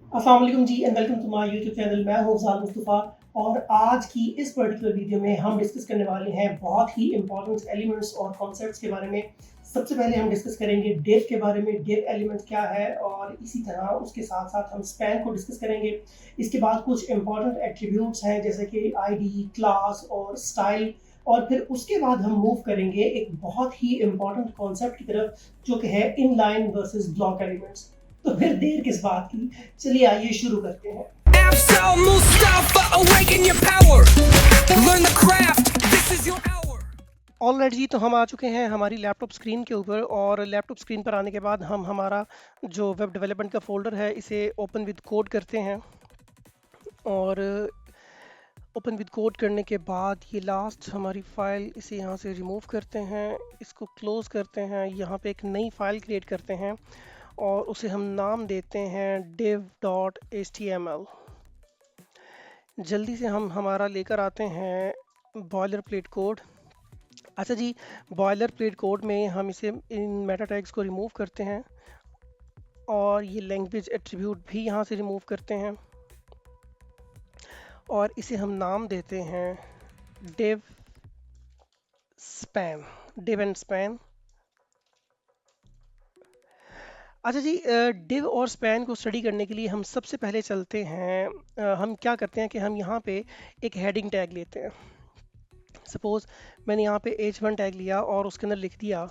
अस्सलाम वालेकुम जी and welcome to my YouTube channel. मैं हूं अफजाल मुस्तफ़ा और आज की इस पर्टिकुलर वीडियो में हम डिस्कस करने वाले हैं बहुत ही इंपॉर्टेंट एलिमेंट्स और कॉन्सेप्ट्स के बारे में। सबसे पहले हम डिस्कस करेंगे डिव के बारे में, डिव एलिमेंट क्या है, और इसी तरह उसके साथ साथ हम स्पैन को डिस्कस करेंगे। इसके बाद कुछ इंपॉर्टेंट एट्रीब्यूट्स हैं जैसे कि आईडी, क्लास और स्टाइल, और फिर उसके बाद हम मूव करेंगे एक बहुत ही इंपॉर्टेंट कॉन्सेप्ट की तरफ जो कि है इनलाइन वर्सेस ब्लॉक एलिमेंट्स। तो फिर देर किस बात की, चलिए आइए शुरू करते हैं। Afzal Mustafa, awaken your power. Learn the craft. This is your hour. Alright जी, तो हम आ चुके हैं हमारी लैपटॉप स्क्रीन के ऊपर, और लैपटॉप स्क्रीन पर आने के बाद हम हमारा जो वेब डेवलपमेंट का फोल्डर है इसे ओपन विद कोड करते हैं। और ओपन विद कोड करने के बाद ये लास्ट हमारी फ़ाइल, इसे यहाँ से रिमूव करते हैं, इसको क्लोज करते हैं, यहाँ पे एक नई फ़ाइल क्रिएट करते हैं और उसे हम नाम देते हैं div.html। जल्दी से हम हमारा लेकर आते हैं बॉयलर प्लेट कोड। अच्छा जी, बॉयलर प्लेट कोड में हम इसे इन मेटा टैग्स को रिमूव करते हैं और ये लैंग्वेज एट्रीब्यूट भी यहाँ से रिमूव करते हैं और इसे हम नाम देते हैं div span, div and span। अच्छा जी, डिव और स्पैन को स्टडी करने के लिए हम सबसे पहले चलते हैं, हम क्या करते हैं कि हम यहाँ पे एक हेडिंग टैग लेते हैं। सपोज मैंने यहाँ पे h1 टैग लिया और उसके अंदर लिख दिया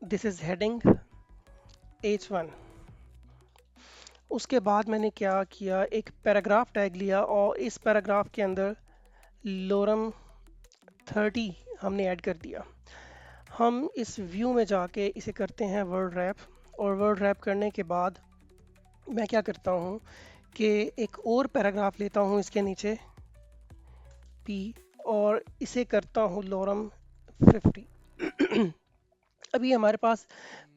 दिस इज हेडिंग h1। उसके बाद मैंने क्या किया, एक पैराग्राफ टैग लिया और इस पैराग्राफ के अंदर लोरम 30 हमने ऐड कर दिया। हम इस व्यू में जाके इसे करते हैं वर्ड रैप, और वर्ड रैप करने के बाद मैं क्या करता हूँ कि एक और पैराग्राफ लेता हूँ इसके नीचे P और इसे करता हूँ लोरम 50। अभी हमारे पास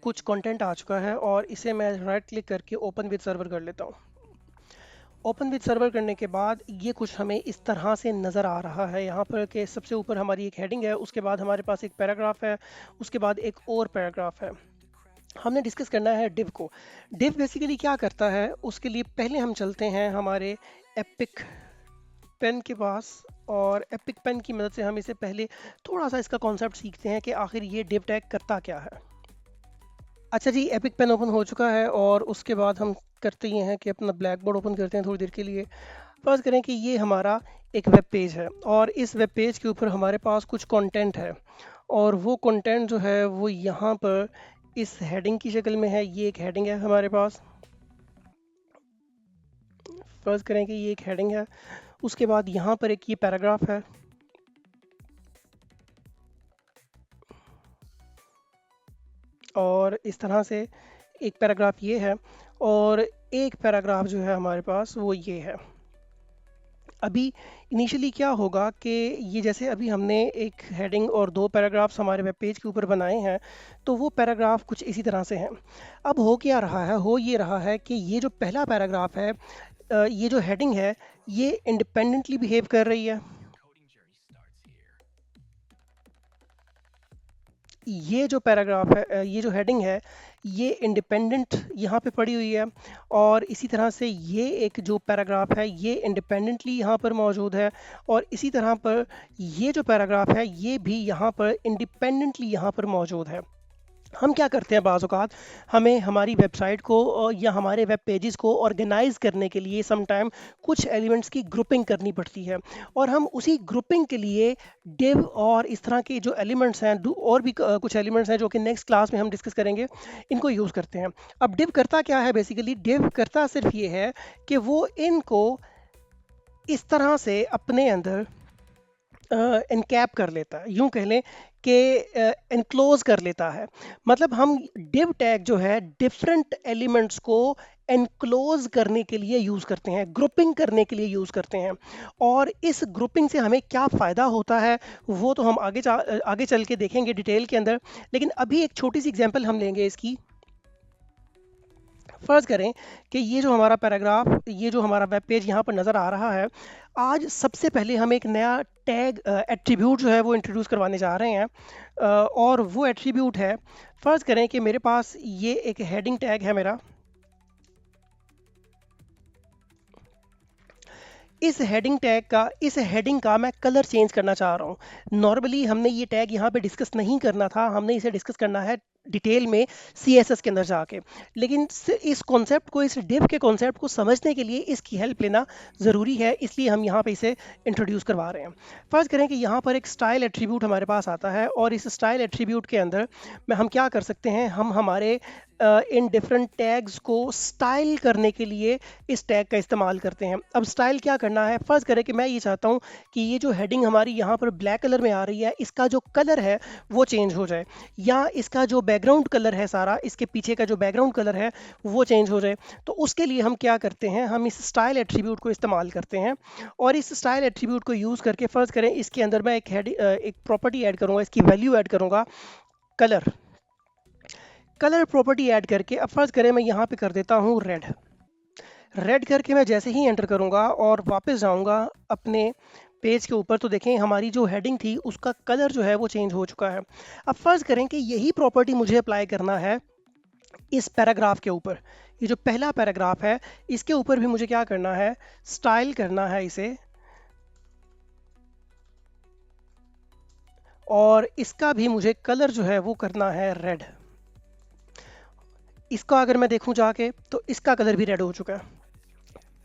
कुछ कंटेंट आ चुका है और इसे मैं राइट क्लिक करके ओपन विद सर्वर कर लेता हूँ। ओपन विद सर्वर करने के बाद ये कुछ हमें इस तरह से नज़र आ रहा है यहाँ पर कि सबसे ऊपर हमारी एक हेडिंग है, उसके बाद हमारे पास एक पैराग्राफ है, उसके बाद एक और पैराग्राफ है। हमने डिस्कस करना है डिव को। डिव बेसिकली क्या करता है, उसके लिए पहले हम चलते हैं हमारे एपिक पेन के पास, और एपिक पेन की मदद से हम इसे पहले थोड़ा सा इसका कॉन्सेप्ट सीखते हैं कि आखिर ये डिव टैग करता क्या है। अच्छा जी, एपिक पेन ओपन हो चुका है और उसके बाद हम करते ये हैं कि अपना ब्लैक बोर्ड ओपन करते हैं थोड़ी देर के लिए। फर्ज करें कि ये हमारा एक वेब पेज है और इस वेब पेज के ऊपर हमारे पास कुछ कंटेंट है, और वो कंटेंट जो है वो यहाँ पर इस हेडिंग की शक्ल में है। ये एक हेडिंग है हमारे पास, फर्ज करें कि ये एक हेडिंग है। उसके बाद यहाँ पर एक ये पैराग्राफ है, और इस तरह से एक पैराग्राफ ये है, और एक पैराग्राफ जो है हमारे पास वो ये है। अभी इनिशियली क्या होगा कि ये जैसे अभी हमने एक हेडिंग और दो पैराग्राफ्स हमारे वेब पेज के ऊपर बनाए हैं, तो वो पैराग्राफ कुछ इसी तरह से हैं। अब हो क्या रहा है, हो ये रहा है कि ये जो पहला पैराग्राफ है, ये जो हेडिंग है ये इंडिपेंडेंटली बिहेव कर रही है। ये जो पैराग्राफ है, ये जो हेडिंग है ये इंडिपेंडेंट यहाँ पे पड़ी हुई है, और इसी तरह से ये एक जो पैराग्राफ है ये इंडिपेंडेंटली यहाँ पर मौजूद है, और इसी तरह पर ये जो पैराग्राफ है ये भी यहाँ पर इंडिपेंडेंटली यहाँ पर मौजूद है। हम क्या करते हैं, बाज़ औक़ात हमें हमारी वेबसाइट को या हमारे वेब पेजेस को ऑर्गेनाइज करने के लिए सम टाइम कुछ एलिमेंट्स की ग्रुपिंग करनी पड़ती है, और हम उसी ग्रुपिंग के लिए डिव और इस तरह के जो एलिमेंट्स हैं, और भी कुछ एलिमेंट्स हैं जो कि नेक्स्ट क्लास में हम डिस्कस करेंगे, इनको यूज़ करते हैं। अब डिव करता क्या है, बेसिकली डिव करता सिर्फ ये है कि वो इनको इस तरह से अपने अंदर एनकैप कर लेता है, यूं कह लें कि एनक्लोज कर लेता है। मतलब हम डिव टैग जो है डिफरेंट एलिमेंट्स को एनक्लोज करने के लिए यूज़ करते हैं, ग्रुपिंग करने के लिए यूज़ करते हैं। और इस ग्रुपिंग से हमें क्या फ़ायदा होता है वो तो हम आगे चल के देखेंगे डिटेल के अंदर, लेकिन अभी एक छोटी सी एग्जांपल हम लेंगे इसकी। फ़र्ज़ करें कि ये जो हमारा पैराग्राफ, ये जो हमारा वेब पेज यहाँ पर नज़र आ रहा है, आज सबसे पहले हम एक नया टैग एट्रीब्यूट जो है वो इंट्रोड्यूस करवाने जा रहे हैं, और वो एट्रीब्यूट है, फ़र्ज़ करें कि मेरे पास ये एक हेडिंग टैग है मेरा, इस हेडिंग का मैं कलर चेंज करना चाह रहा हूँ। नॉर्मली हमने ये टैग यहाँ पे डिस्कस नहीं करना था, हमने इसे डिस्कस करना है डिटेल में CSS के अंदर जाके। लेकिन इस कॉन्सेप्ट को, इस डिव के कॉन्सेप्ट को समझने के लिए इसकी हेल्प लेना ज़रूरी है, इसलिए हम यहाँ पे इसे इंट्रोड्यूस करवा रहे हैं। फर्ज करें कि यहाँ पर एक स्टाइल एट्रीब्यूट हमारे पास आता है और इस स्टाइल एट्रीब्यूट के अंदर में हम क्या कर सकते हैं, हम हमारे इन डिफरेंट टैग्स को स्टाइल करने के लिए इस टैग का इस्तेमाल करते हैं। अब स्टाइल क्या करना है, फ़र्ज़ करें कि मैं ये चाहता हूँ कि ये जो हेडिंग हमारी यहाँ पर ब्लैक कलर में आ रही है, इसका जो कलर है वो चेंज हो जाए, या इसका जो बैकग्राउंड कलर है सारा, इसके पीछे का जो बैकग्राउंड कलर है वो चेंज हो जाए। तो उसके लिए हम क्या करते हैं, हम इस स्टाइल एट्रीब्यूट को इस्तेमाल करते हैं। और इस स्टाइल एट्रीब्यूट को यूज़ करके फ़र्ज़ करें इसके अंदर मैं एक प्रॉपर्टी ऐड करूँगा, इसकी वैल्यू ऐड करूँगा कलर प्रॉपर्टी ऐड करके। अब फर्ज करें मैं यहाँ पे कर देता हूँ रेड करके मैं जैसे ही एंटर करूँगा और वापस जाऊँगा अपने पेज के ऊपर, तो देखें हमारी जो हेडिंग थी उसका कलर जो है वो चेंज हो चुका है। अब फर्ज करें कि यही प्रॉपर्टी मुझे अप्लाई करना है इस पैराग्राफ के ऊपर। ये जो पहला पैराग्राफ है इसके ऊपर भी मुझे क्या करना है, स्टाइल करना है इसे, और इसका भी मुझे कलर जो है वो करना है रेड। इसका अगर मैं देखूं जाके तो इसका कलर भी रेड हो चुका है।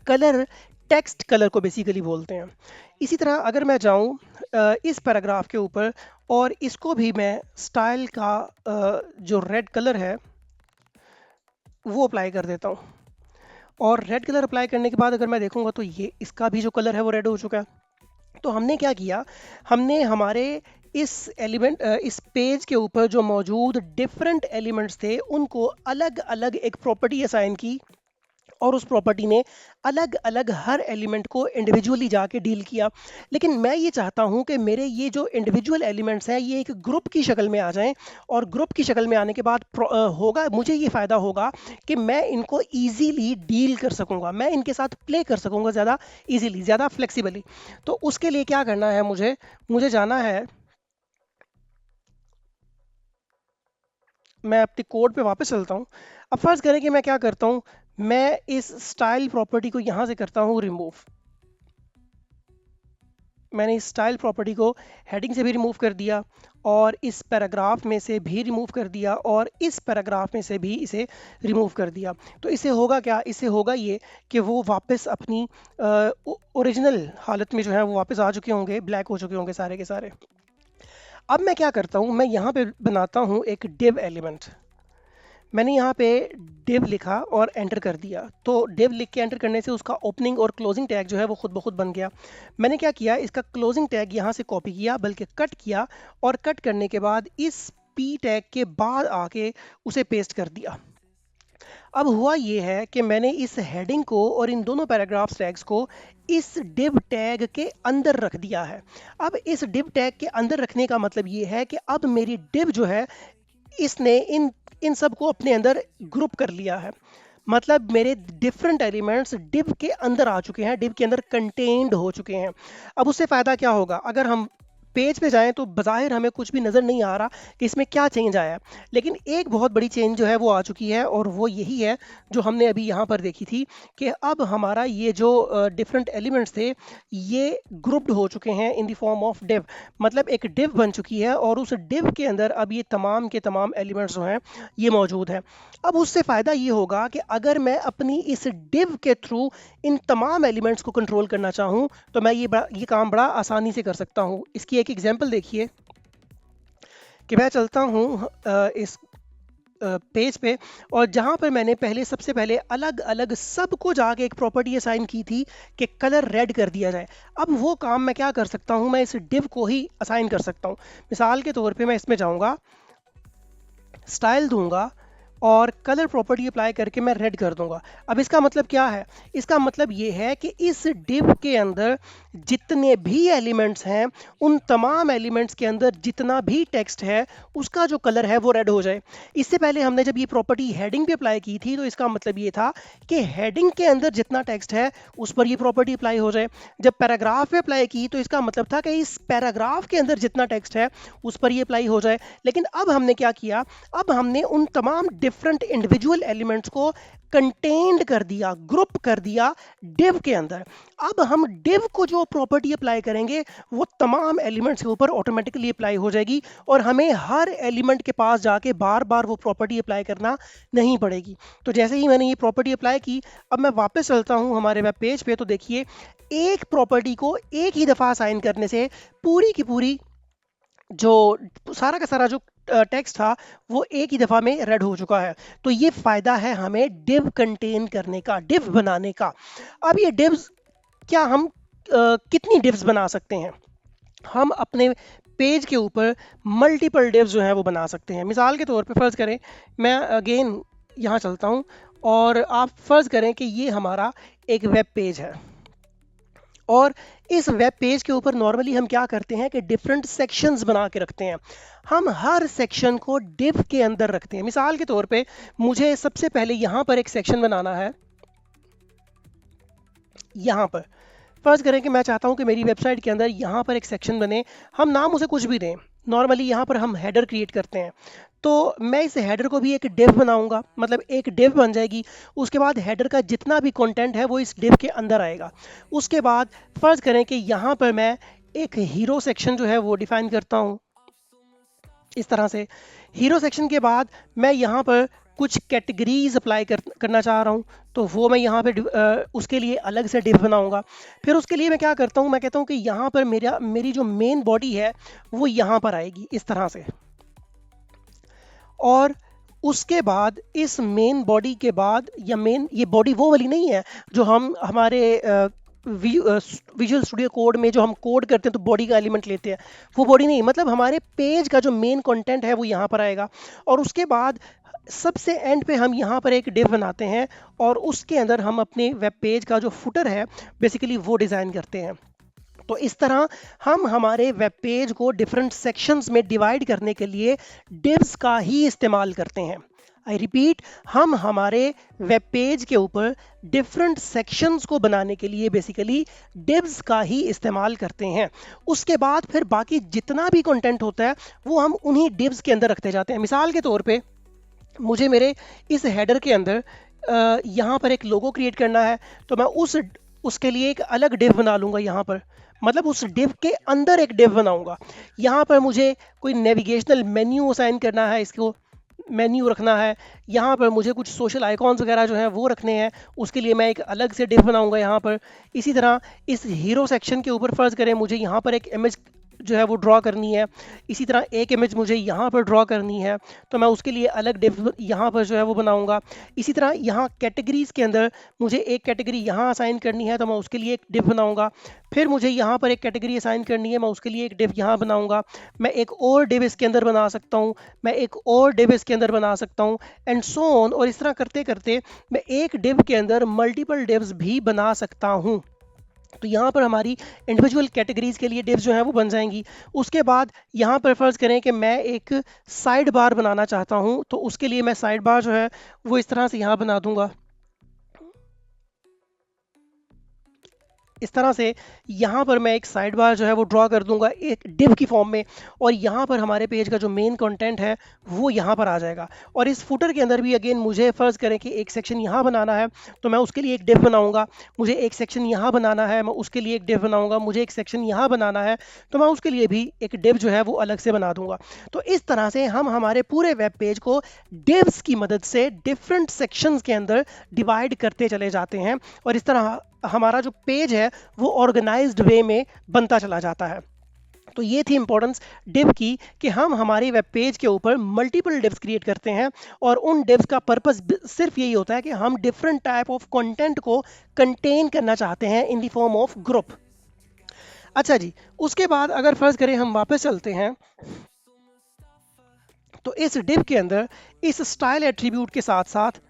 कलर टेक्स्ट कलर को बेसिकली बोलते हैं। इसी तरह अगर मैं जाऊं इस पैराग्राफ के ऊपर और इसको भी मैं स्टाइल का जो रेड कलर है वो अप्लाई कर देता हूं, और रेड कलर अप्लाई करने के बाद अगर मैं देखूंगा तो ये इसका भी जो कलर है वो रेड हो चुका है। तो हमने क्या किया, हमने हमारे इस पेज के ऊपर जो मौजूद डिफरेंट एलिमेंट्स थे उनको अलग अलग एक प्रॉपर्टी असाइन की, और उस प्रॉपर्टी ने अलग अलग हर एलिमेंट को इंडिविजुअली जाके डील किया। लेकिन मैं ये चाहता हूं कि मेरे ये जो इंडिविजुअल एलिमेंट्स हैं ये एक ग्रुप की शक्ल में आ जाएं, और ग्रुप की शक्ल में आने के बाद होगा मुझे ये फ़ायदा होगा कि मैं इनको ईजीली डील कर सकूंगा, मैं इनके साथ प्ले कर सकूंगा ज़्यादा ईजीली, ज़्यादा फ्लेक्सिबली। तो उसके लिए क्या करना है, मुझे जाना है, मैं अपने कोड पे वापस चलता हूँ। अब फर्ज करें कि मैं क्या करता हूँ, मैं इस स्टाइल प्रॉपर्टी को यहाँ से करता हूँ रिमूव। मैंने इस स्टाइल प्रॉपर्टी को हेडिंग से भी रिमूव कर दिया, और इस पैराग्राफ में से भी रिमूव कर दिया, और इस पैराग्राफ में से भी इसे रिमूव कर दिया। तो इससे होगा क्या, इससे होगा ये कि वो वापस अपनी ओरिजिनल हालत में जो है वो वापस आ चुके होंगे, ब्लैक हो चुके होंगे सारे के सारे। अब मैं क्या करता हूँ, मैं यहाँ पे बनाता हूँ एक डिव एलिमेंट। मैंने यहाँ पे div लिखा और एंटर कर दिया, तो div लिख के एंटर करने से उसका ओपनिंग और क्लोजिंग टैग जो है वो खुद ब खुद बन गया। मैंने क्या किया, इसका क्लोजिंग टैग यहाँ से कॉपी किया, बल्कि कट किया, और कट करने के बाद इस p टैग के बाद आके उसे पेस्ट कर दिया। अब हुआ ये है कि मैंने इस हेडिंग को और इन दोनों पैराग्राफ टैग्स को इस div टैग के अंदर रख दिया है। अब इस div टैग के अंदर रखने का मतलब ये है कि अब मेरी div जो है इसने इन सब को अपने अंदर ग्रुप कर लिया है। मतलब मेरे डिफरेंट एलिमेंट्स div के अंदर आ चुके हैं, div के अंदर कंटेन्ड हो चुके हैं। अब उससे फ़ायदा क्या होगा, अगर हम पेज पे जाएं तो बज़ाहिर हमें कुछ भी नज़र नहीं आ रहा कि इसमें क्या चेंज आया है, लेकिन एक बहुत बड़ी चेंज जो है वो आ चुकी है, और वो यही है जो हमने अभी यहाँ पर देखी थी कि अब हमारा ये जो डिफरेंट एलिमेंट्स थे ये ग्रुप्ड हो चुके हैं in the form of div। मतलब एक div बन चुकी है, और उस div के अंदर अब ये तमाम के तमाम एलिमेंट्स जो हैं ये मौजूद हैं। अब उससे फ़ायदा ये होगा कि अगर मैं अपनी इस div के थ्रू इन तमाम एलिमेंट्स को कंट्रोल करना चाहूँ तो मैं ये काम बड़ा आसानी से कर सकता हूँ। इसकी एक एग्जांपल देखिए कि मैं चलता हूँ इस पेज पे, और जहाँ पर मैंने सबसे पहले अलग अलग सबको जाके एक प्रॉपर्टी असाइन की थी कि कलर रेड कर दिया जाए। अब वो काम मैं क्या कर सकता हूँ, मैं इस div को ही असाइन कर सकता हूँ। मिसाल के तौर पे मैं इसमें जाऊँगा, स्टाइल दूंगा, और कलर प्रॉपर्टी अप्लाई करके मैं रेड कर दूंगा। अब इसका मतलब क्या है, इसका मतलब ये है कि इस div के अंदर जितने भी एलिमेंट्स हैं उन तमाम एलिमेंट्स के अंदर जितना भी टेक्स्ट है उसका जो कलर है वो रेड हो जाए। इससे पहले हमने जब ये प्रॉपर्टी हेडिंग पे अप्लाई की थी तो इसका मतलब ये था कि हेडिंग के अंदर जितना टेक्स्ट है उस पर ये प्रॉपर्टी अप्लाई हो जाए। जब पैराग्राफ पे अप्लाई की तो इसका मतलब था कि इस पैराग्राफ के अंदर जितना टेक्स्ट है उस पर ये अप्लाई हो जाए। लेकिन अब हमने क्या किया, अब हमने उन तमाम डिफरेंट इंडिविजुअल एलिमेंट्स को कंटेन्ड कर दिया, ग्रुप कर दिया डिव के अंदर। अब हम डिव को जो प्रॉपर्टी अप्लाई करेंगे वो तमाम एलिमेंट्स के ऊपर ऑटोमेटिकली अप्लाई हो जाएगी और हमें हर एलिमेंट के पास जाके बार बार वो प्रॉपर्टी अप्लाई करना नहीं पड़ेगी। तो जैसे ही मैंने ये प्रॉपर्टी अप्लाई की, अब मैं वापस चलता हूँ हमारे वेब पेज पे, तो देखिए एक प्रॉपर्टी को एक ही दफ़ा असाइन करने से पूरी की पूरी जो सारा का सारा जो टेक्स्ट था वो एक ही दफ़ा में रेड हो चुका है। तो ये फ़ायदा है हमें डिव कंटेन करने का, डिव बनाने का। अब ये डिव्स क्या हम कितनी डिव्स बना सकते हैं? हम अपने पेज के ऊपर मल्टीपल डिव्स जो हैं वो बना सकते हैं। मिसाल के तौर पे फ़र्ज़ करें, मैं अगेन यहाँ चलता हूँ और आप फ़र्ज़ करें कि ये हमारा एक वेब पेज है और इस वेब पेज के ऊपर नॉर्मली हम क्या करते हैं कि डिफरेंट सेक्शंस बना के रखते हैं। हम हर सेक्शन को डिव के अंदर रखते हैं। मिसाल के तौर पे मुझे सबसे पहले यहाँ पर एक सेक्शन बनाना है। यहाँ पर फर्ज करें कि मैं चाहता हूँ कि मेरी वेबसाइट के अंदर यहाँ पर एक सेक्शन बने, हम नाम उसे कुछ भी दें। नॉर्मली यहाँ पर हम हेडर क्रिएट करते हैं, तो मैं इस हेडर को भी एक डिव बनाऊंगा, मतलब एक डिव बन जाएगी। उसके बाद हेडर का जितना भी कंटेंट है वो इस डिव के अंदर आएगा। उसके बाद फर्ज करें कि यहाँ पर मैं एक हीरो सेक्शन जो है वो डिफाइन करता हूँ इस तरह से। हीरो सेक्शन के बाद मैं यहाँ पर कुछ कैटेगरीज अप्लाई करना चाह रहा हूँ, तो वो मैं यहाँ पे उसके लिए अलग से डिव बनाऊंगा। फिर उसके लिए मैं क्या करता हूँ, मैं कहता हूँ कि यहाँ पर मेरी जो मेन बॉडी है वो यहाँ पर आएगी इस तरह से। और उसके बाद इस मेन बॉडी के बाद, या मेन ये बॉडी वो वाली नहीं है जो हम हमारे विजुअल स्टूडियो कोड में जो हम कोड करते हैं तो बॉडी का एलिमेंट लेते हैं, वो बॉडी नहीं, मतलब हमारे पेज का जो मेन कंटेंट है वो यहाँ पर आएगा। और उसके बाद सबसे एंड पे हम यहाँ पर एक डिव बनाते हैं और उसके अंदर हम अपने वेब पेज का जो फुटर है बेसिकली वो डिज़ाइन करते हैं। तो इस तरह हम हमारे वेब पेज को डिफरेंट सेक्शंस में डिवाइड करने के लिए डिव्स का ही इस्तेमाल करते हैं। आई रिपीट, हम हमारे वेब पेज के ऊपर डिफरेंट सेक्शंस को बनाने के लिए बेसिकली डिव्स का ही इस्तेमाल करते हैं। उसके बाद फिर बाकी जितना भी कंटेंट होता है वो हम उन्हीं डिव्स के अंदर रखते जाते हैं। मिसाल के तौर पे मुझे मेरे इस हेडर के अंदर यहाँ पर एक लोगो क्रिएट करना है, तो मैं उसके लिए एक अलग डिव बना लूँगा यहाँ पर, मतलब उस डिव के अंदर एक डिव बनाऊंगा। यहाँ पर मुझे कोई नेविगेशनल मेन्यू असाइन करना है, इसको मेन्यू रखना है। यहाँ पर मुझे कुछ सोशल आइकॉन्स वगैरह जो हैं वो रखने हैं, उसके लिए मैं एक अलग से डिव बनाऊंगा यहाँ पर। इसी तरह इस हीरो सेक्शन के ऊपर फ़र्ज़ करें मुझे यहाँ पर एक इमेज जो है वो ड्रॉ करनी है, इसी तरह एक इमेज मुझे यहाँ पर ड्रॉ करनी है, तो मैं उसके लिए अलग डिव यहाँ पर जो है वो बनाऊंगा। इसी तरह यहाँ कैटेगरीज़ के अंदर मुझे एक कैटेगरी यहाँ असाइन करनी है, तो मैं उसके लिए एक डिव बनाऊंगा। फिर मुझे यहाँ पर एक कैटेगरी असाइन करनी है, मैं उसके लिए एक डिव यहाँ बनाऊंगा। मैं एक और डिव इसके अंदर बना सकता हूँ, मैं एक और डिव इसके अंदर बना सकता हूँ, एंड सो ऑन। और इस तरह करते करते मैं एक डिव के अंदर मल्टीपल डिव्स भी बना सकता हूँ। तो यहाँ पर हमारी इंडिविजुअल कैटेगरीज के लिए डिव्स जो हैं वो बन जाएंगी। उसके बाद यहाँ पर फर्ज करें कि मैं एक साइड बार बनाना चाहता हूँ, तो उसके लिए मैं साइड बार जो है वो इस तरह से यहाँ बना दूंगा। इस तरह से यहाँ पर मैं एक साइड बार जो है वो ड्रॉ कर दूंगा एक डिव की फॉर्म में, और यहाँ पर हमारे पेज का जो मेन कंटेंट है वो यहाँ पर आ जाएगा। और इस फुटर के अंदर भी अगेन मुझे फ़र्ज़ करें कि एक सेक्शन यहाँ बनाना है, तो मैं उसके लिए एक डिव बनाऊंगा। मुझे एक सेक्शन यहाँ बनाना है, मैं उसके लिए एक डिव बनाऊंगा। मुझे एक सेक्शन यहाँ बनाना है, तो मैं उसके लिए भी एक डिव जो है वो अलग से बना दूंगा। तो इस तरह से हम हमारे पूरे वेब पेज को डिव्स की मदद से डिफरेंट सेक्शंस के अंदर डिवाइड करते चले जाते हैं, और इस तरह हमारा जो पेज है वो ऑर्गेनाइज्ड वे में बनता चला जाता है। तो ये थी इंपॉर्टेंस डिव की, कि हम हमारे वेब पेज के ऊपर मल्टीपल डिव्स क्रिएट करते हैं, और उन डिव्स का पर्पस सिर्फ यही होता है कि हम डिफरेंट टाइप ऑफ कंटेंट को कंटेन करना चाहते हैं in the form of group. अच्छा जी, उसके बाद अगर फर्ज करें हम वापस चलते हैं, तो इस डिव के अंदर इस स्टाइल एट्रीब्यूट के साथ साथ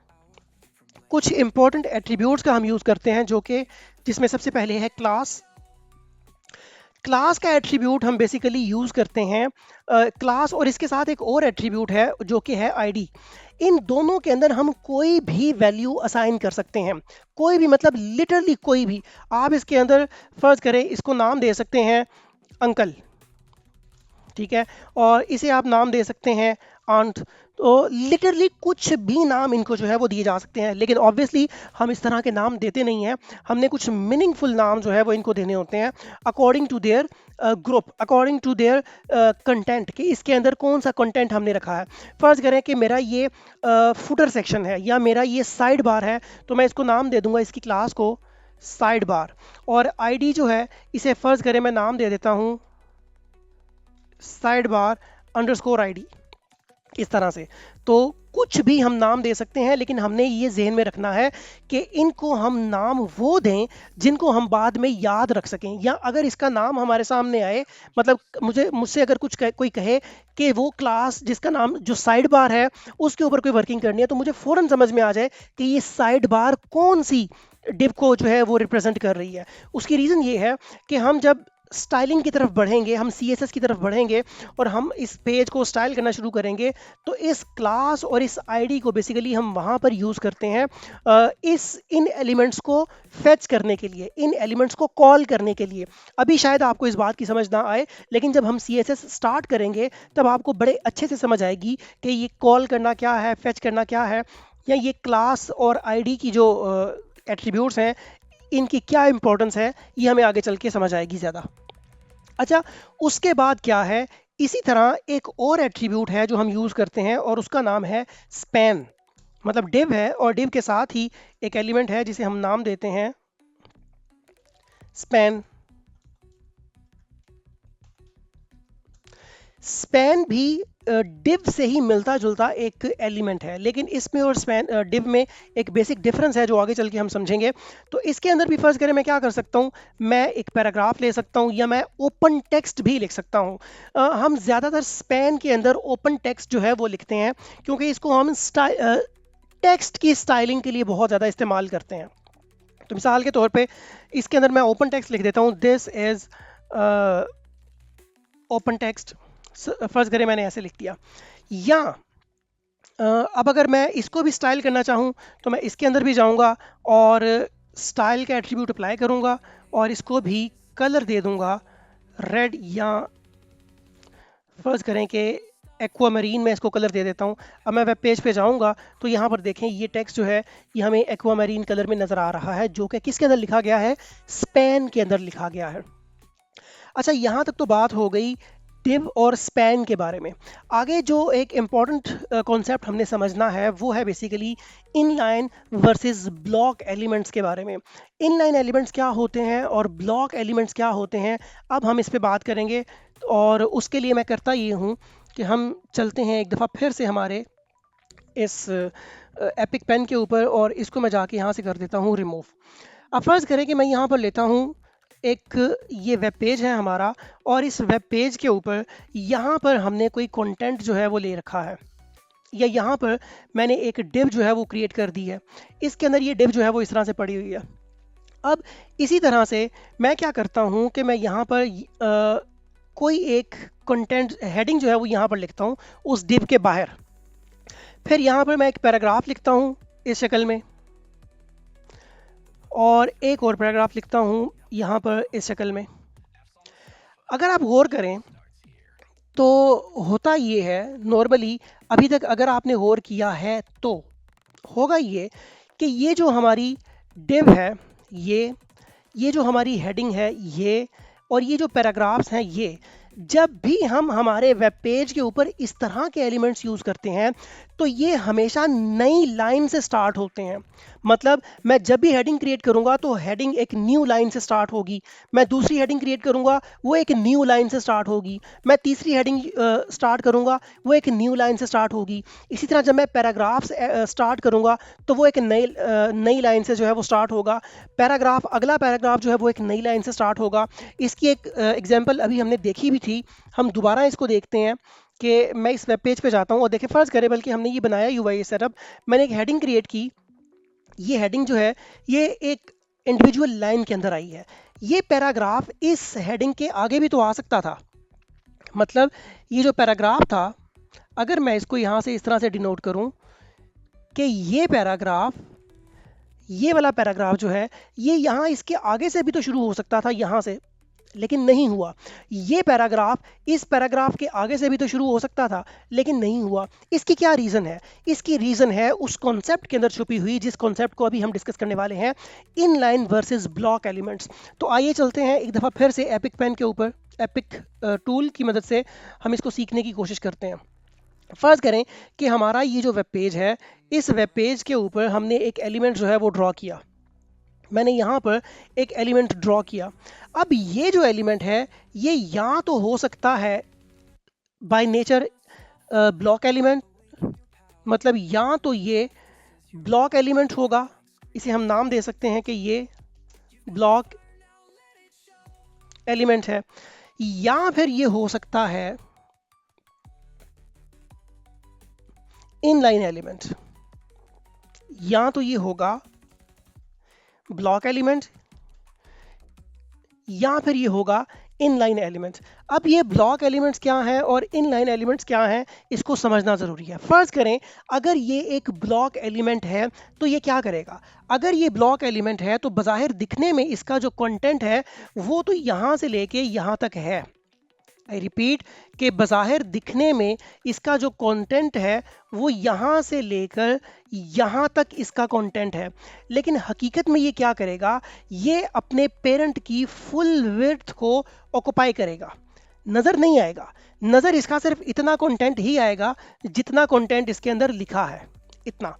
कुछ इंपॉर्टेंट एट्रीब्यूट्स का हम यूज़ करते हैं, जो कि जिसमें सबसे पहले है क्लास। क्लास का एट्रीब्यूट हम बेसिकली यूज करते हैं क्लास और इसके साथ एक और एट्रीब्यूट है जो कि है आईडी। इन दोनों के अंदर हम कोई भी वैल्यू असाइन कर सकते हैं, कोई भी, मतलब लिटरली कोई भी। आप इसके अंदर फर्ज करें इसको नाम दे सकते हैं अंकल, ठीक है, और इसे आप नाम दे सकते हैं आंट। तो लिटरली कुछ भी नाम इनको जो है वो दिए जा सकते हैं, लेकिन ऑब्वियसली हम इस तरह के नाम देते नहीं हैं। हमने कुछ मीनिंगफुल नाम जो है वो इनको देने होते हैं according to their group, according to their content, कि इसके अंदर कौन सा कंटेंट हमने रखा है। फर्ज करें कि मेरा ये फुटर सेक्शन है या मेरा ये साइड बार है, तो मैं इसको नाम दे दूंगा इसकी क्लास को साइड बार, और आईडी जो है इसे फर्ज करें मैं नाम दे देता हूँ साइड बार अंडरस्कोर आईडी, इस तरह से। तो कुछ भी हम नाम दे सकते हैं, लेकिन हमने ये जहन में रखना है कि इनको हम नाम वो दें जिनको हम बाद में याद रख सकें, या अगर इसका नाम हमारे सामने आए, मतलब मुझसे अगर कोई कहे कि वो क्लास जिसका नाम जो साइड बार है उसके ऊपर कोई वर्किंग करनी है, तो मुझे फ़ौरन समझ में आ जाए कि ये साइड बार कौन सी डिव को जो है वो रिप्रेजेंट कर रही है। उसकी रीज़न ये है कि हम जब स्टाइलिंग की तरफ बढ़ेंगे, हम CSS की तरफ बढ़ेंगे और हम इस पेज को स्टाइल करना शुरू करेंगे, तो इस क्लास और इस आईडी को बेसिकली हम वहाँ पर यूज़ करते हैं इन एलिमेंट्स को फेच करने के लिए, इन एलिमेंट्स को कॉल करने के लिए। अभी शायद आपको इस बात की समझ ना आए, लेकिन जब हम CSS स्टार्ट करेंगे तब आपको बड़े अच्छे से समझ आएगी कि ये कॉल करना क्या है, फेच करना क्या है, या ये क्लास और आईडी की जो एट्रीब्यूट्स हैं इनकी क्या इंपॉर्टेंस है, ये हमें आगे चल के समझ आएगी ज़्यादा। अच्छा, उसके बाद क्या है, इसी तरह एक और एट्रीब्यूट है जो हम यूज़ करते हैं और उसका नाम है स्पैन। मतलब डिव है और डिव के साथ ही एक एलिमेंट है जिसे हम नाम देते हैं स्पैन। स्पैन भी डिव से ही मिलता जुलता एक एलिमेंट है, लेकिन इसमें और स्पैन डिव में एक बेसिक डिफरेंस है जो आगे चल के हम समझेंगे। तो इसके अंदर भी फर्ज करें मैं क्या कर सकता हूँ, मैं एक पैराग्राफ ले सकता हूँ या मैं ओपन टेक्स्ट भी लिख सकता हूँ। हम ज़्यादातर स्पैन के अंदर ओपन टेक्स्ट जो है वो लिखते हैं, क्योंकि इसको हम टेक्स्ट की स्टाइलिंग के लिए बहुत ज़्यादा इस्तेमाल करते हैं। तो मिसाल के तौर पे इसके अंदर मैं ओपन टेक्स्ट लिख देता हूँ, दिस इज़ ओपन टेक्स्ट, फर्ज करें मैंने ऐसे लिख दिया। या अब अगर मैं इसको भी स्टाइल करना चाहूँ तो मैं इसके अंदर भी जाऊँगा और स्टाइल का एट्रीब्यूट अप्लाई करूँगा और इसको भी कलर दे दूँगा रेड, या फर्ज करें कि एक्वामरीन में इसको कलर दे देता हूँ। अब मैं वेब पेज पे जाऊँगा तो यहाँ पर देखें ये टेक्स्ट जो है ये हमें एक्वामरीन कलर में नज़र आ रहा है, जो कि किसके अंदर लिखा गया है, स्पैन के अंदर लिखा गया है। अच्छा, यहाँ तक तो बात हो गई डिव और स्पैन के बारे में। आगे जो एक इम्पॉर्टेंट कॉन्सेप्ट हमने समझना है वो है basically inline versus block elements के बारे में। इनलाइन एलिमेंट्स क्या होते हैं और ब्लॉक एलिमेंट्स क्या होते हैं, अब हम इस पे बात करेंगे। और उसके लिए मैं करता ये हूँ कि हम चलते हैं एक दफ़ा फिर से हमारे इस एपिक पेन के ऊपर, और इसको मैं जाके यहाँ से कर देता हूँ रिमूव। अब फ़र्ज़ करें कि मैं यहाँ पर लेता हूँ एक ये वेब पेज है हमारा, और इस वेब पेज के ऊपर यहाँ पर हमने कोई कंटेंट जो है वो ले रखा है, या यहाँ पर मैंने एक डिव जो है वो क्रिएट कर दी है। इसके अंदर ये डिव जो है वो इस तरह से पड़ी हुई है। अब इसी तरह से मैं क्या करता हूँ कि मैं यहाँ पर कोई एक कंटेंट हेडिंग जो है वो यहाँ पर लिखता हूँ उस डिव के बाहर। फिर यहाँ पर मैं एक पैराग्राफ लिखता हूँ इस शक्ल में, और एक और पैराग्राफ लिखता हूँ यहाँ पर इस शक्ल में। अगर आप गौर करें तो होता ये है, नॉर्मली अभी तक अगर आपने गौर किया है तो होगा ये कि ये जो हमारी डिव है, ये जो हमारी हेडिंग है, ये और ये जो पैराग्राफ्स हैं, ये जब भी हम हमारे वेब पेज के ऊपर इस तरह के एलिमेंट्स यूज़ करते हैं तो ये हमेशा नई लाइन से स्टार्ट होते हैं। मतलब मैं जब भी हेडिंग क्रिएट करूंगा तो हेडिंग एक न्यू लाइन से स्टार्ट होगी, मैं दूसरी हेडिंग क्रिएट करूंगा वो एक न्यू लाइन से स्टार्ट होगी, मैं तीसरी हेडिंग स्टार्ट करूंगा वो एक न्यू लाइन से स्टार्ट होगी। इसी तरह जब मैं पैराग्राफ्स स्टार्ट करूंगा तो वो एक नई लाइन से जो है वो स्टार्ट होगा। अगला पैराग्राफ जो है वो एक नई लाइन से स्टार्ट होगा। इसकी एक एग्जाम्पल अभी हमने देखी भी थी, हम दोबारा इसको देखते हैं कि मैं इस वेब पेज पे जाता हूँ और देखिए फ़र्ज़ करें, बल्कि हमने ये बनाया UI सेटअप, मैंने एक हेडिंग क्रिएट की। ये हेडिंग जो है ये एक इंडिविजुअल लाइन के अंदर आई है। ये पैराग्राफ इस हेडिंग के आगे भी तो आ सकता था। मतलब ये जो पैराग्राफ था, अगर मैं इसको यहां से इस तरह से डिनोट करूं कि ये पैराग्राफ, ये वाला पैराग्राफ जो है, ये यहाँ इसके आगे से भी तो शुरू हो सकता था यहाँ से, लेकिन नहीं हुआ। ये पैराग्राफ इस पैराग्राफ के आगे से भी तो शुरू हो सकता था, लेकिन नहीं हुआ। इसकी क्या रीज़न है? इसकी रीज़न है उस कॉन्सेप्ट के अंदर छुपी हुई, जिस कॉन्सेप्ट को अभी हम डिस्कस करने वाले हैं, in line versus block elements. तो आइए चलते हैं एक दफ़ा फिर से एपिक पेन के ऊपर, एपिक टूल की मदद से हम इसको सीखने की कोशिश करते हैं। फर्ज करें कि हमारा ये जो वेब पेज है, इस वेब पेज के ऊपर हमने एक एलिमेंट जो है वो ड्रॉ किया। मैंने यहाँ पर एक एलिमेंट ड्रॉ किया। अब ये जो एलिमेंट है, ये या तो हो सकता है बाय नेचर ब्लॉक एलिमेंट, मतलब या तो ये ब्लॉक एलिमेंट होगा, इसे हम नाम दे सकते हैं कि ये ब्लॉक एलिमेंट है, या फिर ये हो सकता है इनलाइन एलिमेंट। या तो ये होगा ब्लॉक एलिमेंट या फिर ये होगा इनलाइन एलिमेंट्स। अब ये ब्लॉक एलिमेंट्स क्या हैं और इनलाइन एलिमेंट्स क्या हैं, इसको समझना ज़रूरी है। फर्ज करें अगर ये एक ब्लॉक एलिमेंट है तो ये क्या करेगा? अगर ये ब्लॉक एलिमेंट है तो बज़ाहिर दिखने में इसका जो कंटेंट है वो तो यहाँ से लेके यहाँ तक है। आई रिपीट कि बज़ाहिर दिखने में इसका जो कंटेंट है वो यहाँ से लेकर यहाँ तक इसका कंटेंट है, लेकिन हकीकत में ये क्या करेगा? ये अपने पेरेंट की फुल विड्थ को ऑक्युपाई करेगा। नज़र नहीं आएगा, नज़र इसका सिर्फ इतना कंटेंट ही आएगा जितना कंटेंट इसके अंदर लिखा है, इतना।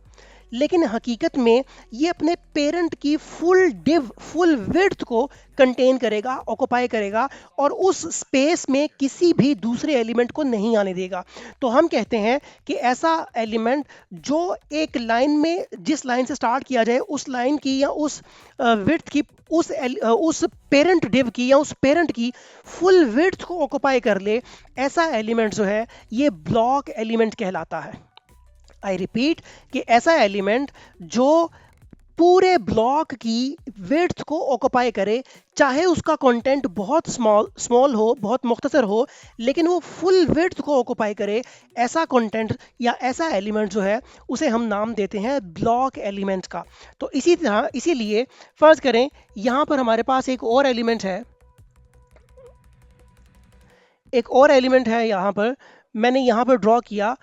लेकिन हकीकत में ये अपने पेरेंट की फुल विड्थ को कंटेन करेगा, ऑक्युपाई करेगा, और उस स्पेस में किसी भी दूसरे एलिमेंट को नहीं आने देगा। तो हम कहते हैं कि ऐसा एलिमेंट जो एक लाइन में, जिस लाइन से स्टार्ट किया जाए उस लाइन की या उस विड्थ की, उस पेरेंट डिव की या उस पेरेंट की फुल विड्थ को ऑक्युपाई कर ले, ऐसा एलिमेंट जो है ये ब्लॉक एलिमेंट कहलाता है। आई रिपीट कि ऐसा एलिमेंट जो पूरे ब्लॉक की विड्थ को ऑक्युपाई करे, चाहे उसका कंटेंट बहुत स्मॉल हो, बहुत मुख्तसर हो, लेकिन वो फुल विड्थ को ऑक्युपाई करे, ऐसा कंटेंट या ऐसा एलिमेंट जो है उसे हम नाम देते हैं ब्लॉक एलिमेंट का। तो इसी तरह, इसीलिए फर्ज करें यहाँ पर हमारे पास एक और एलिमेंट है, यहाँ पर मैंने यहाँ पर ड्रॉ किया,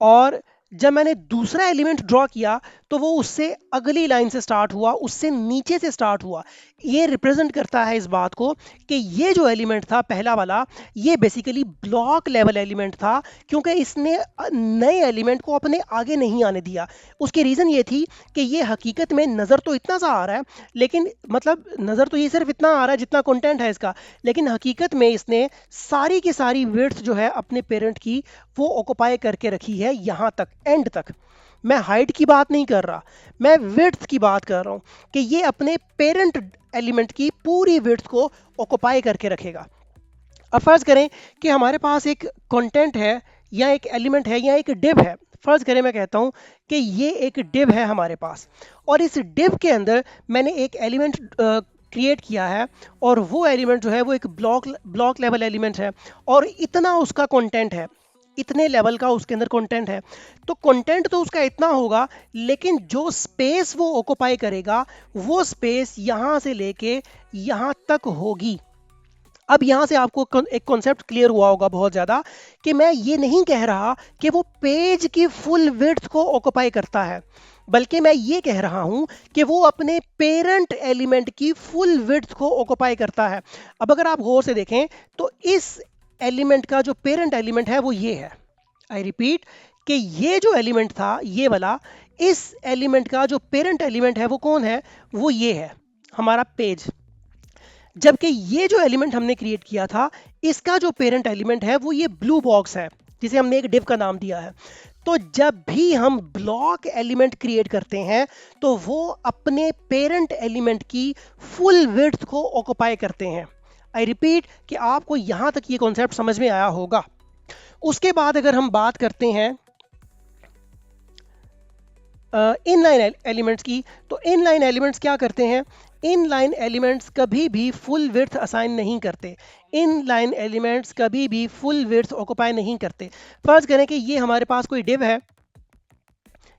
और जब मैंने दूसरा एलिमेंट ड्रॉ किया तो वो उससे अगली लाइन से स्टार्ट हुआ, उससे नीचे से स्टार्ट हुआ। ये रिप्रेजेंट करता है इस बात को कि ये जो एलिमेंट था पहला वाला, ये बेसिकली ब्लॉक लेवल एलिमेंट था, क्योंकि इसने नए एलिमेंट को अपने आगे नहीं आने दिया। उसकी रीज़न ये थी कि ये हकीकत में नज़र तो इतना सा आ रहा है, लेकिन मतलब नज़र तो ये सिर्फ इतना आ रहा है जितना कंटेंट है इसका, लेकिन हकीकत में इसने सारी की सारी विड्थ जो है अपने पेरेंट की वो ऑक्युपाई करके रखी है यहाँ तक, एंड तक। मैं हाइट की बात नहीं कर रहा, मैं विड्थ की बात कर रहा हूँ कि ये अपने पेरेंट एलिमेंट की पूरी विड्थ को ऑक्युपाई करके रखेगा। अब फर्ज करें कि हमारे पास एक कंटेंट है या एक एलिमेंट है या एक डिव है। फर्ज करें मैं कहता हूँ कि ये एक डिव है हमारे पास, और इस डिव के अंदर मैंने एक एलिमेंट क्रिएट किया है, और वो एलिमेंट जो है वो एक ब्लॉक लेवल एलिमेंट है, और इतना उसका कंटेंट है, इतने लेवल का उसके अंदर कंटेंट है। तो कंटेंट तो उसका इतना होगा, लेकिन जो स्पेस वो ऑक्युपाई करेगा वो स्पेस यहाँ से लेके यहाँ तक होगी। अब यहाँ से आपको एक कॉन्सेप्ट क्लियर हुआ होगा बहुत ज़्यादा, कि मैं ये नहीं कह रहा कि वो पेज की फुल विड्थ को ऑक्युपाई करता है, बल्कि मैं ये कह रहा हूं कि वो अपने पेरेंट एलिमेंट की फुल विड्थ को ऑक्युपाई करता है। अब अगर आप गौर से देखें तो इस एलिमेंट का जो पेरेंट एलिमेंट है वो ये है। आई रिपीट कि ये जो एलिमेंट था ये वाला, इस एलिमेंट का जो पेरेंट एलिमेंट है वो कौन है? वो ये है, हमारा पेज। जबकि ये जो एलिमेंट हमने क्रिएट किया था, इसका जो पेरेंट एलिमेंट है वो ये ब्लू बॉक्स है, जिसे हमने एक डिव का नाम दिया है। तो जब भी हम ब्लॉक एलिमेंट क्रिएट करते हैं तो वो अपने पेरेंट एलिमेंट की फुल विड्थ को ऑक्युपाई करते हैं। आई रिपीट कि आपको यहां तक ये कॉन्सेप्ट समझ में आया होगा। उसके बाद अगर हम बात करते हैं इनलाइन एलिमेंट्स की, तो इनलाइन एलिमेंट्स क्या करते हैं? इनलाइन एलिमेंट्स कभी भी फुल विड्थ असाइन नहीं करते। इनलाइन एलिमेंट्स कभी भी फुल विड्थ ऑक्युपाई नहीं करते। फर्ज करें कि ये हमारे पास कोई डिव है,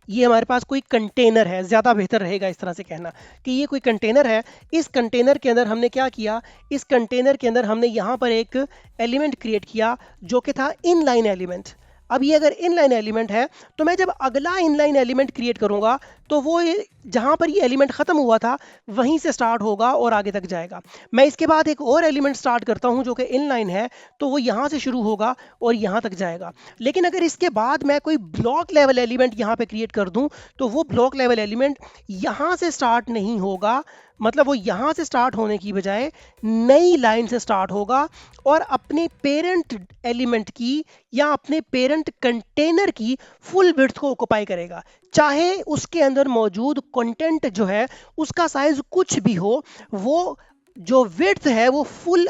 ये हमारे पास कोई कंटेनर है, ज़्यादा बेहतर रहेगा इस तरह से कहना कि ये कोई कंटेनर है। इस कंटेनर के अंदर हमने क्या किया? इस कंटेनर के अंदर हमने यहाँ पर एक एलिमेंट क्रिएट किया जो कि था इनलाइन एलिमेंट। अब ये अगर इनलाइन एलिमेंट है तो मैं जब अगला इनलाइन एलिमेंट क्रिएट करूंगा तो वो जहां पर ये एलिमेंट खत्म हुआ था वहीं से स्टार्ट होगा और आगे तक जाएगा। मैं इसके बाद एक और एलिमेंट स्टार्ट करता हूं जो कि इनलाइन है, तो वो यहां से शुरू होगा और यहां तक जाएगा। लेकिन अगर इसके बाद मैं कोई ब्लॉक लेवल एलिमेंट यहां पे क्रिएट कर दूं तो वो ब्लॉक लेवल एलिमेंट यहां से स्टार्ट नहीं होगा, मतलब वो यहां से स्टार्ट होने की बजाय नई लाइन से स्टार्ट होगा और अपने पेरेंट एलिमेंट की या अपने पेरेंट कंटेनर की फुल विड्थ को ऑक्युपाई करेगा, चाहे उसके अंदर मौजूद कंटेंट जो है उसका साइज कुछ भी हो, वो जो विड्थ है वो फुल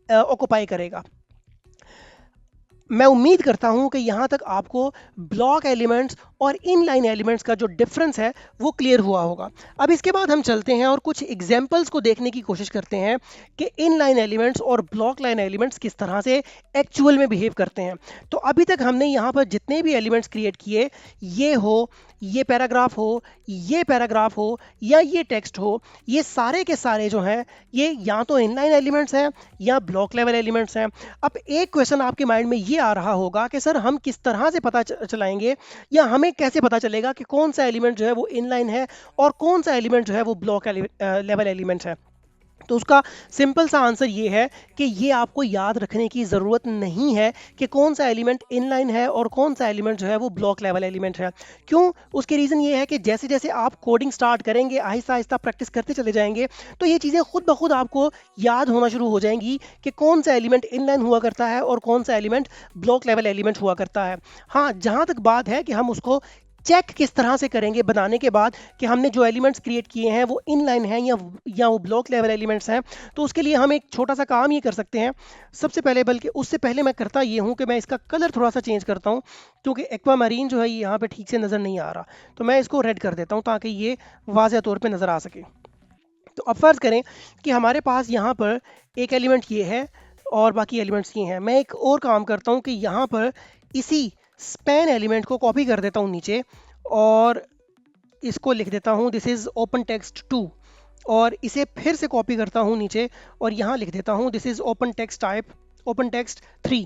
ऑक्युपाई करेगा। मैं उम्मीद करता हूं कि यहां तक आपको ब्लॉक एलिमेंट्स और इनलाइन एलिमेंट्स का जो डिफरेंस है वो क्लियर हुआ होगा। अब इसके बाद हम चलते हैं और कुछ एग्जांपल्स को देखने की कोशिश करते हैं कि इनलाइन एलिमेंट्स और ब्लॉक लाइन एलिमेंट्स किस तरह से एक्चुअल में बिहेव करते हैं। तो अभी तक हमने यहाँ पर जितने भी एलिमेंट्स क्रिएट किए, ये हो, ये पैराग्राफ हो, ये पैराग्राफ हो या ये टेक्स्ट हो, ये सारे के सारे जो हैं ये या तो इनलाइन एलिमेंट्स हैं या ब्लॉक लेवल एलिमेंट्स हैं। अब एक क्वेश्चन आपके माइंड में ये आ रहा होगा कि सर हम किस तरह से पता चलाएंगे या हमें कैसे पता चलेगा कि कौन सा एलिमेंट जो है वो इनलाइन है और कौन सा एलिमेंट जो है वो ब्लॉक लेवल एलिमेंट है? तो उसका सिंपल सा आंसर ये है कि ये आपको याद रखने की ज़रूरत नहीं है कि कौन सा एलिमेंट इनलाइन है और कौन सा एलिमेंट जो है वो ब्लॉक लेवल एलिमेंट है। क्यों? उसके रीज़न ये है कि जैसे जैसे आप कोडिंग स्टार्ट करेंगे, आहिस्ता आहिस्ता प्रैक्टिस करते चले जाएंगे, तो ये चीज़ें खुद ब खुद आपको याद होना शुरू हो जाएंगी कि कौन सा एलिमेंट इनलाइन हुआ करता है और कौन सा एलिमेंट ब्लॉक लेवल एलिमेंट हुआ करता है। हाँ, जहाँ तक बात है कि हम उसको चेक किस तरह से करेंगे बनाने के बाद कि हमने जो एलिमेंट्स क्रिएट किए हैं वो इनलाइन हैं या वो ब्लॉक लेवल एलिमेंट्स हैं, तो उसके लिए हम एक छोटा सा काम ये कर सकते हैं। सबसे पहले, बल्कि उससे पहले मैं करता ये हूँ कि मैं इसका कलर थोड़ा सा चेंज करता हूँ, क्योंकि एक्वा मरीन जो है ये यहाँ पे ठीक से नज़र नहीं आ रहा, तो मैं इसको रेड कर देता हूँ ताकि ये वाज़ह तौर पर नज़र आ सके। तो अब फ़र्ज़ करें कि हमारे पास यहाँ पर एक एलिमेंट ये है और बाकी एलिमेंट्स ये हैं। मैं एक और काम करता हूँ कि यहाँ पर इसी स्पैन एलिमेंट को कॉपी कर देता हूँ नीचे और इसको लिख देता हूँ दिस इज़ ओपन टेक्स्ट 2, और इसे फिर से कॉपी करता हूँ नीचे और यहाँ लिख देता हूँ this is open text type open text 3।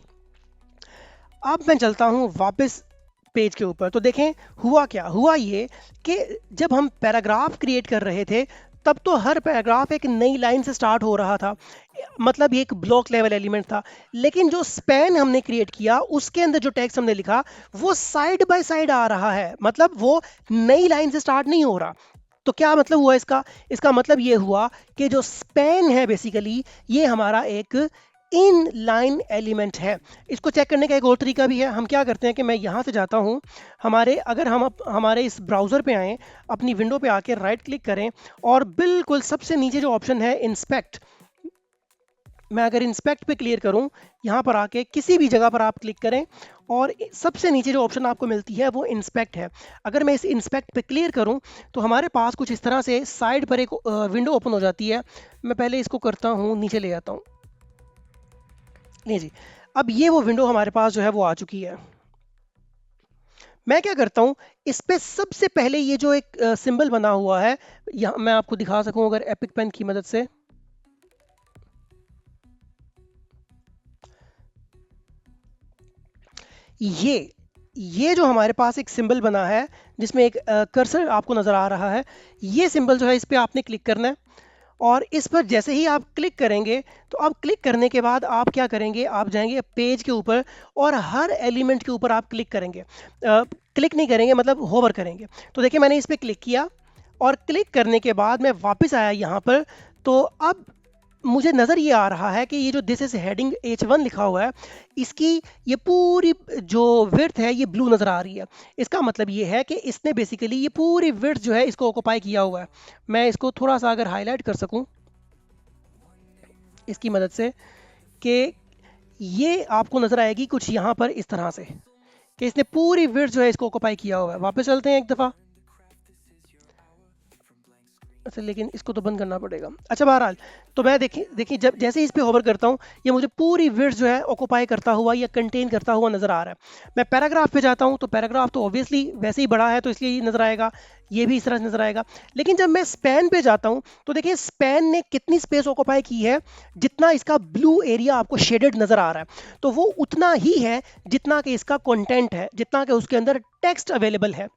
अब मैं चलता हूँ वापस पेज के ऊपर, तो देखें हुआ क्या हुआ। ये कि जब हम पैराग्राफ क्रिएट कर रहे थे तब तो हर पैराग्राफ एक नई लाइन से स्टार्ट हो रहा था, मतलब ये एक ब्लॉक लेवल एलिमेंट था। लेकिन जो स्पैन हमने क्रिएट किया उसके अंदर जो टेक्स्ट हमने लिखा वो साइड बाय साइड आ रहा है, मतलब वो नई लाइन से स्टार्ट नहीं हो रहा। तो क्या मतलब हुआ इसका? इसका मतलब ये हुआ कि जो स्पैन है बेसिकली ये हमारा एक इन लाइन एलिमेंट है। इसको चेक करने का एक और तरीका भी है। हम क्या करते हैं कि मैं यहाँ से जाता हूँ, अगर हम हमारे इस ब्राउज़र पे आएँ, अपनी विंडो पे आके राइट क्लिक करें और बिल्कुल सबसे नीचे जो ऑप्शन है इंस्पेक्ट, मैं अगर इंस्पेक्ट पे क्लियर करूं, यहाँ पर आके किसी भी जगह पर आप क्लिक करें और सबसे नीचे जो ऑप्शन आपको मिलती है वो इंस्पेक्ट है। अगर मैं इस इंस्पेक्ट पे क्लियर करूं तो हमारे पास कुछ इस तरह से साइड पर एक विंडो ओपन हो जाती है। मैं पहले इसको करता हूँ, नीचे ले आता हूँ, नहीं जी, अब ये वो विंडो हमारे पास जो है वो आ चुकी है। मैं क्या करता हूँ, इस पे सबसे पहले ये जो एक सिंबल बना हुआ है, यहाँ मैं आपको दिखा सकूँ अगर एपिक पेन की मदद से, ये जो हमारे पास एक सिंबल बना है जिसमें एक कर्सर आपको नज़र आ रहा है, ये सिंबल जो है इस पे आपने क्लिक करना है और इस पर जैसे ही आप क्लिक करेंगे तो अब क्लिक करने के बाद आप क्या करेंगे, आप जाएंगे पेज के ऊपर और हर एलिमेंट के ऊपर आप क्लिक करेंगे, क्लिक नहीं करेंगे मतलब होवर करेंगे। तो देखिए मैंने इस पर क्लिक किया और क्लिक करने के बाद मैं वापस आया यहाँ पर, तो अब मुझे नज़र ये आ रहा है कि ये जो दिस इज हेडिंग H1 लिखा हुआ है, इसकी ये पूरी जो विड्थ है ये ब्लू नज़र आ रही है। इसका मतलब ये है कि इसने बेसिकली ये पूरी विड्थ जो है इसको ऑक्युपाई किया हुआ है। मैं इसको थोड़ा सा अगर हाईलाइट कर सकूं इसकी मदद से, कि ये आपको नज़र आएगी कुछ यहाँ पर इस तरह से कि इसने पूरी विड्थ जो है इसको ऑक्युपाई किया हुआ है। वापस चलते हैं एक दफ़ा, अच्छा लेकिन इसको तो बंद करना पड़ेगा। अच्छा बहरहाल, तो मैं देखिए देखिए जब जैसे ही इस पे होवर करता हूँ, ये मुझे पूरी विड्थ जो है ऑक्यूपाई करता हुआ या कंटेन करता हुआ नज़र आ रहा है। मैं पैराग्राफ पे जाता हूँ तो पैराग्राफ तो ऑब्वियसली वैसे ही बड़ा है तो इसलिए ये नज़र आएगा, ये भी इस तरह नज़र आएगा। लेकिन जब मैं स्पैन पे जाता हूँ तो देखिए स्पैन ने कितनी स्पेस ऑक्यूपाई की है, जितना इसका ब्लू एरिया आपको शेडेड नज़र आ रहा है तो वो उतना ही है जितना कि इसका कंटेंट है, जितना कि उसके अंदर टेक्स्ट अवेलेबल है।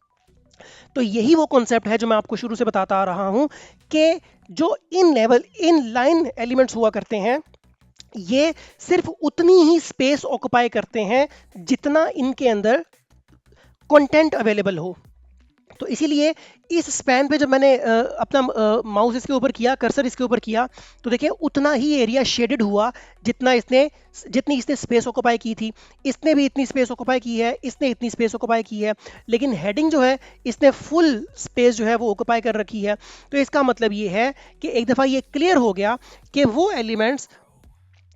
तो यही वो कॉन्सेप्ट है जो मैं आपको शुरू से बताता आ रहा हूं कि जो in level in line elements हुआ करते हैं, ये सिर्फ उतनी ही स्पेस ऑक्युपाई करते हैं जितना इनके अंदर कंटेंट अवेलेबल हो। तो इसीलिए इस स्पैन पे जब मैंने अपना माउस इसके ऊपर किया, कर्सर इसके ऊपर किया, तो देखिए उतना ही एरिया शेडेड हुआ जितनी इसने स्पेस ऑक्युपाई की थी। इसने भी इतनी स्पेस ऑक्युपाई की है, इसने इतनी स्पेस ऑक्युपाई की है, लेकिन हेडिंग जो है इसने फुल स्पेस जो है वो ऑक्युपाई कर रखी है। तो इसका मतलब ये है कि एक दफ़ा ये क्लियर हो गया कि वो एलिमेंट्स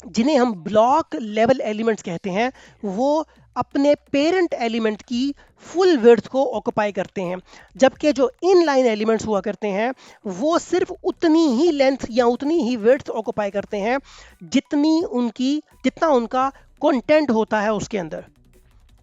जिन्हें हम ब्लॉक लेवल एलिमेंट्स कहते हैं, वो अपने पेरेंट एलिमेंट की फुल विड्थ को ऑक्युपाई करते हैं, जबकि जो इन लाइन एलिमेंट्स हुआ करते हैं वो सिर्फ उतनी ही लेंथ या उतनी ही विड्थ ऑक्युपाई करते हैं जितना उनका कंटेंट होता है उसके अंदर।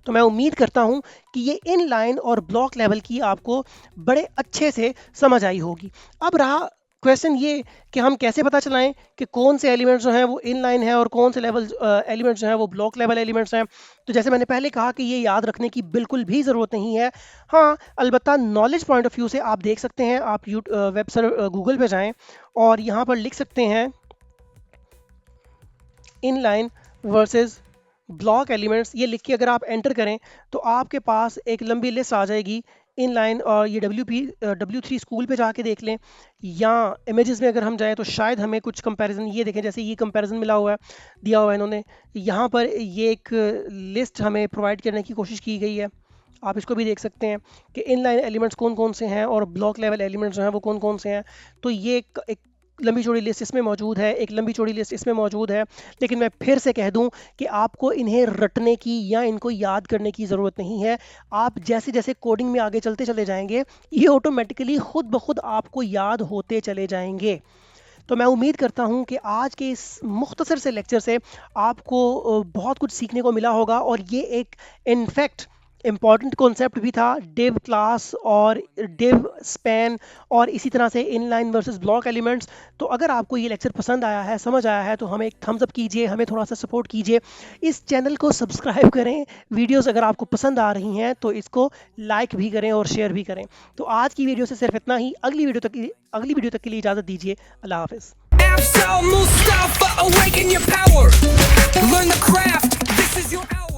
तो मैं उम्मीद करता हूं कि ये इन लाइन और ब्लॉक लेवल की आपको बड़े अच्छे से समझ आई होगी। अब रहा क्वेश्चन ये कि हम कैसे पता चलाएं कि कौन से एलिमेंट्स जो हैं वो इन लाइन है और कौन से लेवल एलिमेंट्स जो हैं वो ब्लॉक लेवल एलिमेंट्स हैं। तो जैसे मैंने पहले कहा कि ये याद रखने की बिल्कुल भी ज़रूरत नहीं है। हाँ, अलबत्ता नॉलेज पॉइंट ऑफ व्यू से आप देख सकते हैं, आप गूगल पे जाएं और यहाँ पर लिख सकते हैं in line versus block elements. ये लिख के अगर आप एंटर करें तो आपके पास एक लंबी लिस्ट आ जाएगी इन लाइन, और ये W3 स्कूल पे जाके देख लें, या इमेजेस में अगर हम जाएं तो शायद हमें कुछ कंपैरिजन ये देखें, जैसे ये कंपैरिजन मिला हुआ है, दिया हुआ है इन्होंने यहाँ पर, ये एक लिस्ट हमें प्रोवाइड करने की कोशिश की गई है। आप इसको भी देख सकते हैं कि इन लाइन एलिमेंट्स कौन कौन से हैं और ब्लॉक लेवल एलिमेंट्स जो हैं वो कौन कौन से हैं। तो ये एक लंबी चौड़ी लिस्ट इसमें मौजूद है, एक लंबी चौड़ी लिस्ट इसमें मौजूद है। लेकिन मैं फिर से कह दूं कि आपको इन्हें रटने की या इनको याद करने की ज़रूरत नहीं है। आप जैसे जैसे कोडिंग में आगे चलते चले जाएंगे, ये ऑटोमेटिकली खुद ब खुद आपको याद होते चले जाएंगे। तो मैं उम्मीद करता हूं कि आज के इस मुख्तसर से लेक्चर से आपको बहुत कुछ सीखने को मिला होगा, और ये एक इनफैक्ट इम्पॉर्टेंट कॉन्सेप्ट भी था, डिव क्लास और डिव स्पैन और इसी तरह से इनलाइन वर्सेस ब्लॉक एलिमेंट्स। तो अगर आपको ये लेक्चर पसंद आया है, समझ आया है, तो हमें एक थम्स अप कीजिए, हमें थोड़ा सा सपोर्ट कीजिए, इस चैनल को सब्सक्राइब करें, वीडियोस अगर आपको पसंद आ रही हैं तो इसको लाइक भी करें और शेयर भी करें। तो आज की वीडियो से सिर्फ इतना ही। अगली वीडियो तक के लिए इजाज़त दीजिए। अल्लाह हाफिज़। Mustafa, awaken your power. Learn the craft. This is your hour.